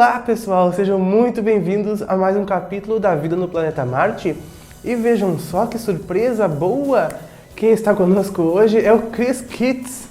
Olá pessoal, sejam muito bem-vindos a mais um capítulo da vida no planeta Marte. E vejam só que surpresa boa! Quem está conosco hoje é o Chris Kitts.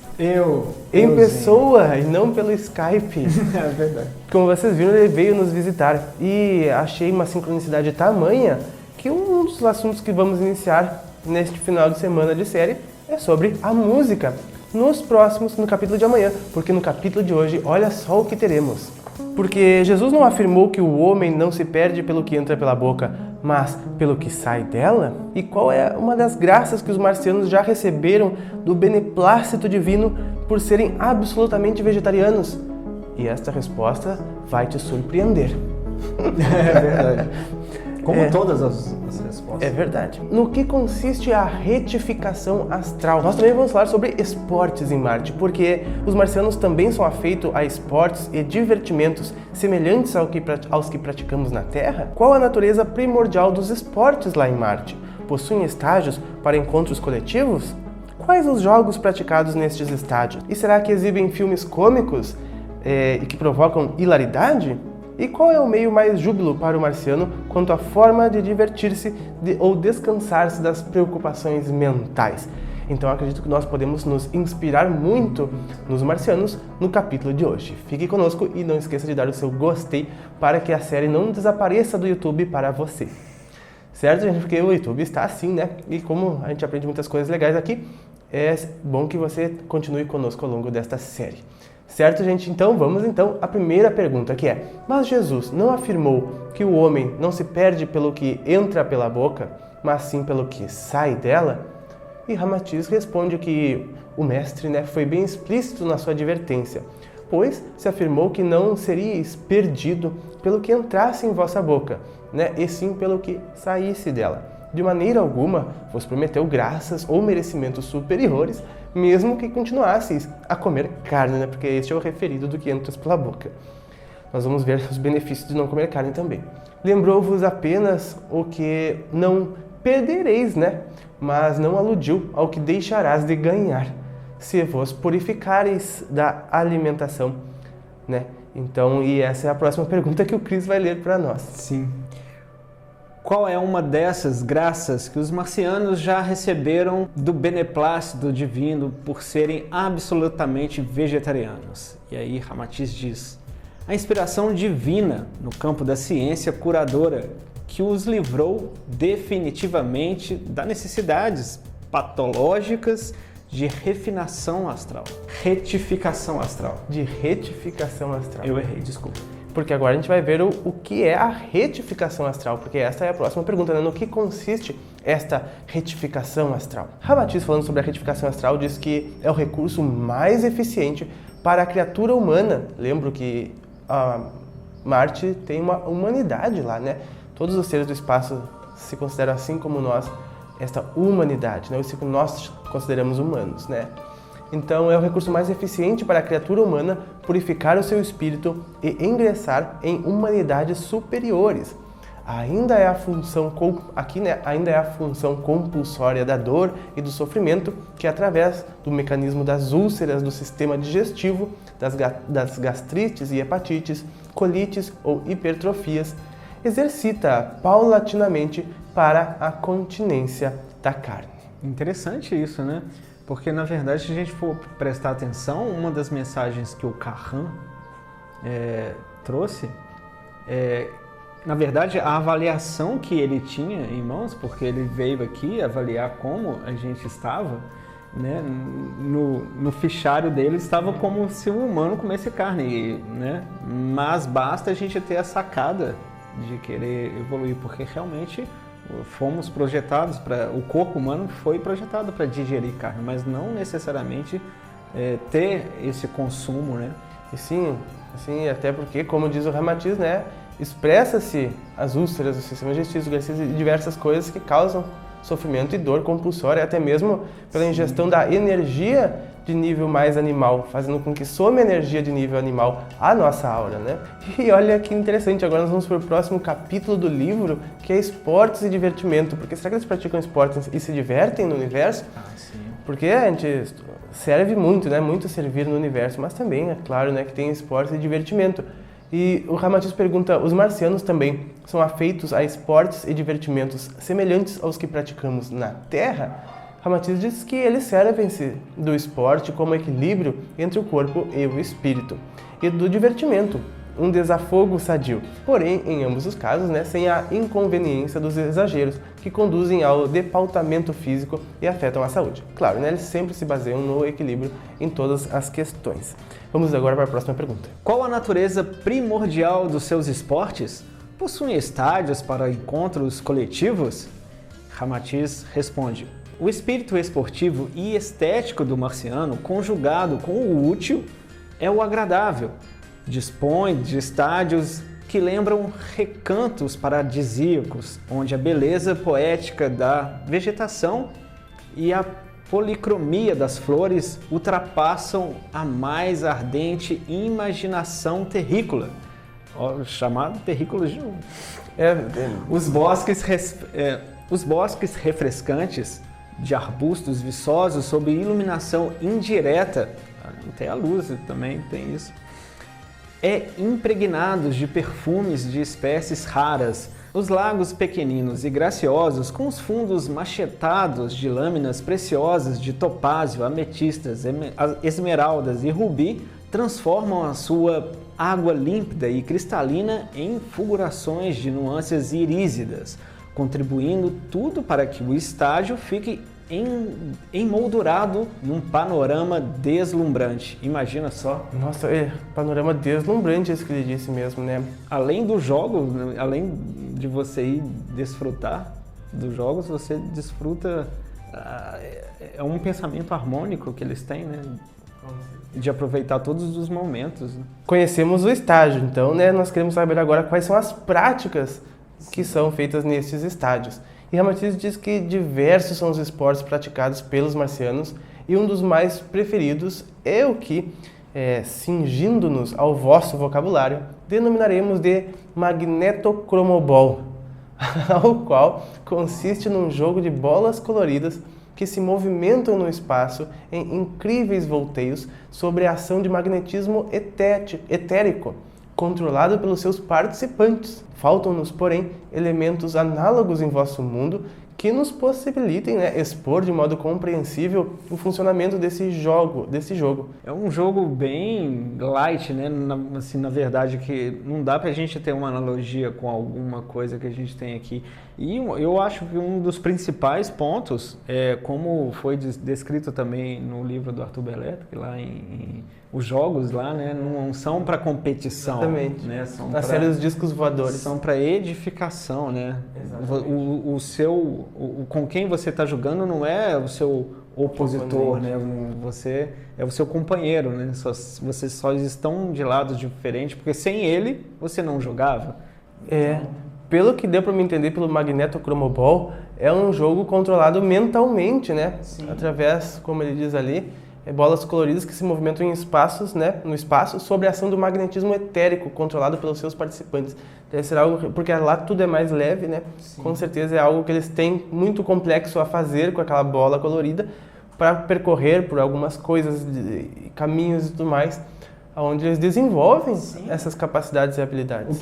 Em pessoa e não pelo Skype. É verdade. Como vocês viram, ele veio nos visitar e achei uma sincronicidade tamanha que um dos assuntos que vamos iniciar neste final de semana de série é sobre a música. No capítulo de amanhã, porque no capítulo de hoje, olha só o que teremos. Porque Jesus não afirmou que o homem não se perde pelo que entra pela boca, mas pelo que sai dela? E qual é uma das graças que os marcianos já receberam do beneplácito divino por serem absolutamente vegetarianos? E esta resposta vai te surpreender. É verdade. Como todas as respostas. É verdade. No que consiste a retificação astral? Nós também vamos falar sobre esportes em Marte, porque os marcianos também são afeitos a esportes e divertimentos semelhantes aos que praticamos na Terra. Qual a natureza primordial dos esportes lá em Marte? Possuem estágios para encontros coletivos? Quais os jogos praticados nestes estádios? E será que exibem filmes cômicos e que provocam hilaridade? E qual é o meio mais júbilo para o marciano quanto à forma de divertir-se ou descansar-se das preocupações mentais? Então acredito que nós podemos nos inspirar muito nos marcianos no capítulo de hoje. Fique conosco e não esqueça de dar o seu gostei para que a série não desapareça do YouTube para você. Certo, gente? Porque o YouTube está assim, né? E como a gente aprende muitas coisas legais aqui, é bom que você continue conosco ao longo desta série. Certo, gente? Então, vamos à primeira pergunta, que é: mas Jesus não afirmou que o homem não se perde pelo que entra pela boca, mas sim pelo que sai dela? E Ramatiz responde que o mestre, foi bem explícito na sua advertência, pois se afirmou que não seríeis perdido pelo que entrasse em vossa boca, e sim pelo que saísse dela. De maneira alguma vos prometeu graças ou merecimentos superiores, mesmo que continuasseis a comer carne, porque este é o referido do que entra pela boca. Nós vamos ver os benefícios de não comer carne também. Lembrou-vos apenas o que não perdereis, mas não aludiu ao que deixarás de ganhar, se vos purificareis da alimentação, Então, e essa é a próxima pergunta que o Chris vai ler para nós. Sim. Qual é uma dessas graças que os marcianos já receberam do beneplácito divino por serem absolutamente vegetarianos? E aí Ramatiz diz: a inspiração divina no campo da ciência curadora que os livrou definitivamente das necessidades patológicas de refinação astral. Retificação astral. De retificação astral. Eu errei, desculpa. Porque agora a gente vai ver o que é a retificação astral, porque essa é a próxima pergunta, no que consiste esta retificação astral. Ramatiz, falando sobre a retificação astral, diz que é o recurso mais eficiente para a criatura humana. Lembro que Marte tem uma humanidade lá, Todos os seres do espaço se consideram assim como nós, esta humanidade, isso que nós consideramos humanos, Então, é o recurso mais eficiente para a criatura humana purificar o seu espírito e ingressar em humanidades superiores. Ainda é a função compulsória da dor e do sofrimento que, através do mecanismo das úlceras do sistema digestivo, das gastrites e hepatites, colites ou hipertrofias, exercita paulatinamente para a continência da carne. Interessante isso, Porque, na verdade, se a gente for prestar atenção, uma das mensagens que o Kahan trouxe, na verdade, a avaliação que ele tinha em mãos, porque ele veio aqui avaliar como a gente estava, no fichário dele estava como se um humano comesse carne, mas basta a gente ter a sacada de querer evoluir, porque realmente fomos projetados o corpo humano foi projetado para digerir carne, mas não necessariamente ter esse consumo, E sim, até porque, como diz o Ramatiz, expressa-se as úlceras do sistema digestivo e diversas coisas que causam sofrimento e dor compulsória, até mesmo pela ingestão da energia de nível mais animal, fazendo com que some a energia de nível animal a nossa aura, E olha que interessante, agora nós vamos para o próximo capítulo do livro, que é esportes e divertimento, porque será que eles praticam esportes e se divertem no universo? Sim. Porque a gente serve muito, muito servir no universo, mas também, é claro, que tem esportes e divertimento. E o Ramatiz pergunta, os marcianos também são afeitos a esportes e divertimentos semelhantes aos que praticamos na Terra? Ramatiz diz que eles servem-se do esporte como equilíbrio entre o corpo e o espírito, e do divertimento, um desafogo sadio, porém, em ambos os casos, sem a inconveniência dos exageros que conduzem ao depautamento físico e afetam a saúde. Claro, eles sempre se baseiam no equilíbrio em todas as questões. Vamos agora para a próxima pergunta. Qual a natureza primordial dos seus esportes? Possuem estádios para encontros coletivos? Ramatiz responde: o espírito esportivo e estético do marciano, conjugado com o útil, é o agradável. Dispõe de estádios que lembram recantos paradisíacos, onde a beleza poética da vegetação e a policromia das flores ultrapassam a mais ardente imaginação terrícola. Chamado terrícola de novo. Os bosques refrescantes de arbustos viçosos sob iluminação indireta, até a luz também tem isso, impregnados de perfumes de espécies raras, os lagos pequeninos e graciosos com os fundos machetados de lâminas preciosas de topázio, ametistas, esmeraldas e rubi transformam a sua água límpida e cristalina em fulgurações de nuances irísidas, contribuindo tudo para que o estágio fique emoldurado num panorama deslumbrante. Imagina só. Nossa, panorama deslumbrante, isso que ele disse mesmo, né? Além do jogo, além de você ir desfrutar dos jogos, você desfruta... É um pensamento harmônico que eles têm, né? De aproveitar todos os momentos. Conhecemos o estádio, então, nós queremos saber agora quais são as práticas que são feitas nesses estádios. E Ramatiz diz que diversos são os esportes praticados pelos marcianos e um dos mais preferidos é o que, cingindo-nos ao vosso vocabulário, denominaremos de magnetocromobol, ao qual consiste num jogo de bolas coloridas que se movimentam no espaço em incríveis volteios sobre a ação de magnetismo etérico, controlado pelos seus participantes. Faltam-nos, porém, elementos análogos em vosso mundo que nos possibilitem expor de modo compreensível o funcionamento desse jogo. É um jogo bem light, na verdade, que não dá pra gente ter uma analogia com alguma coisa que a gente tem aqui. E eu acho que um dos principais pontos, como foi descrito também no livro do Arthur Berleto, que lá os jogos lá, não são para competição. Exatamente. São na série dos discos voadores. São para edificação, com quem você está jogando não é o seu opositor, Você é o seu companheiro, Vocês só estão de lados diferentes, porque sem ele você não jogava. Pelo que deu para me entender pelo magnetocromobol, é um jogo controlado mentalmente, Sim. Através, como ele diz ali, bolas coloridas que se movimentam em espaços, no espaço, sob a ação do magnetismo etérico, controlado pelos seus participantes. Deve ser algo, porque lá tudo é mais leve, Sim. Com certeza é algo que eles têm muito complexo a fazer com aquela bola colorida, para percorrer por algumas coisas, caminhos e tudo mais, onde eles desenvolvem essas capacidades e habilidades. O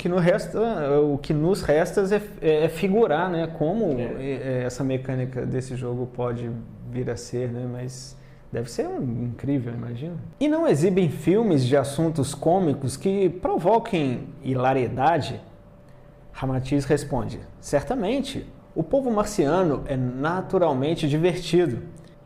que nos resta é figurar, como essa mecânica desse jogo pode vir a ser, Mas deve ser incrível, imagina. E não exibem filmes de assuntos cômicos que provoquem hilariedade? Ramatiz responde: certamente, o povo marciano é naturalmente divertido.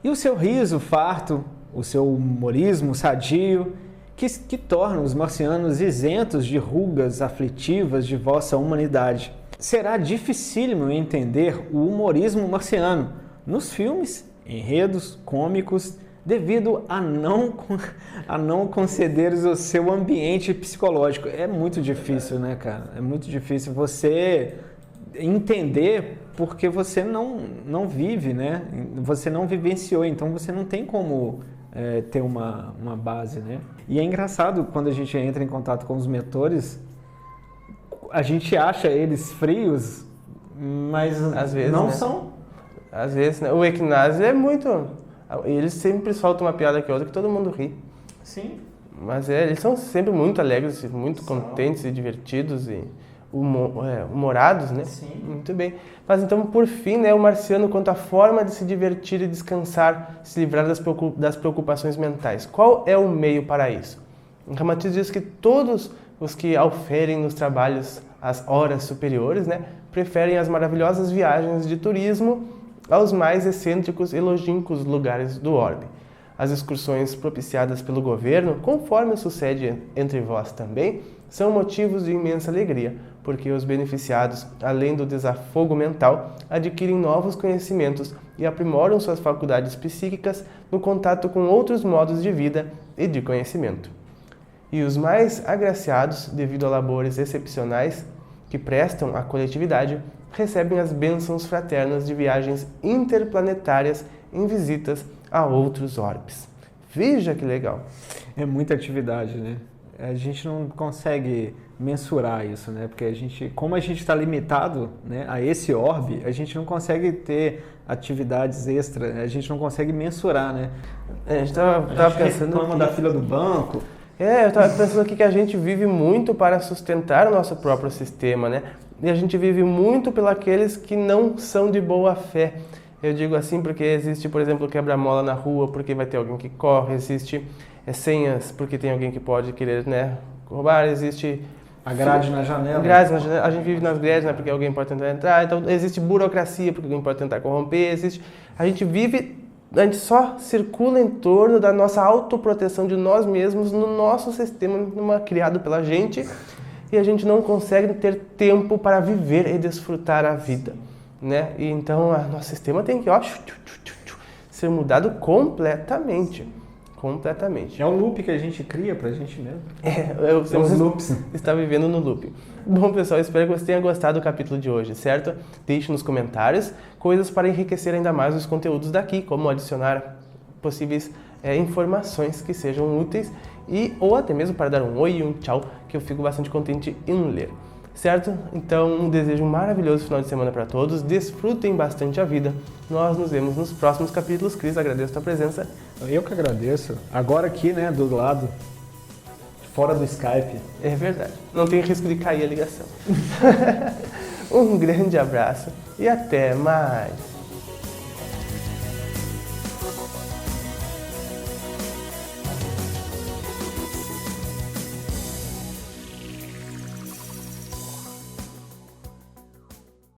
E o seu riso farto, o seu humorismo sadio, que torna os marcianos isentos de rugas aflitivas de vossa humanidade. Será dificílimo entender o humorismo marciano nos filmes, enredos cômicos, devido a não concederes o seu ambiente psicológico. É muito difícil, cara? É muito difícil você entender porque você não vive, Você não vivenciou, então você não tem como ter uma base, E é engraçado quando a gente entra em contato com os mentores, a gente acha eles frios, mas às vezes não são. Às vezes, o Equinásio é muito... Eles sempre soltam uma piada que outra que todo mundo ri. Sim. Mas eles são sempre muito alegres, muito contentes e divertidos e humorados, né? Sim. Muito bem. Mas então, por fim, né, o marciano conta a forma de se divertir e descansar, se livrar das preocupações mentais. Qual é o meio para isso? O Ramatiz diz que todos os que auferem nos trabalhos as horas superiores, né, preferem as maravilhosas viagens de turismo aos mais excêntricos e longínquos lugares do orbe. As excursões propiciadas pelo governo, conforme sucede entre vós também, são motivos de imensa alegria, porque os beneficiados, além do desafogo mental, adquirem novos conhecimentos e aprimoram suas faculdades psíquicas no contato com outros modos de vida e de conhecimento. E os mais agraciados, devido a labores excepcionais que prestam à coletividade, recebem as bênçãos fraternas de viagens interplanetárias em visitas a outros orbes. Veja que legal! É muita atividade, né? A gente não consegue mensurar isso, né? Porque como a gente está limitado, né, a esse orbe, a gente não consegue ter atividades extras, a gente não consegue mensurar, né? A gente tava pensando reclama da fila do banco. Eu estava pensando aqui que a gente vive muito para sustentar o nosso próprio sistema, né? E a gente vive muito pelos aqueles que não são de boa fé. Eu digo assim porque existe, por exemplo, quebra-mola na rua, porque vai ter alguém que corre, existe senhas, porque tem alguém que pode querer, né, roubar, existe... A grade na janela. A gente vive nas grades, né, porque alguém pode tentar entrar, então existe burocracia, porque alguém pode tentar corromper, a gente só circula em torno da nossa autoproteção de nós mesmos, no nosso sistema criado pela gente, e a gente não consegue ter tempo para viver e desfrutar a vida, né? E então, nosso sistema tem que, ser mudado completamente. Completamente. É um loop que a gente cria pra gente mesmo. Os loops. Está vivendo no loop. Bom, pessoal, espero que você tenha gostado do capítulo de hoje, certo? Deixe nos comentários coisas para enriquecer ainda mais os conteúdos daqui, como adicionar possíveis informações que sejam úteis ou até mesmo para dar um oi e um tchau, que eu fico bastante contente em ler. Certo? Então, desejo um maravilhoso final de semana para todos. Desfrutem bastante a vida. Nós nos vemos nos próximos capítulos. Cris, agradeço a tua presença. Eu que agradeço. Agora aqui, né, do lado, fora do Skype. É verdade. Não tem risco de cair a ligação. Um grande abraço e até mais.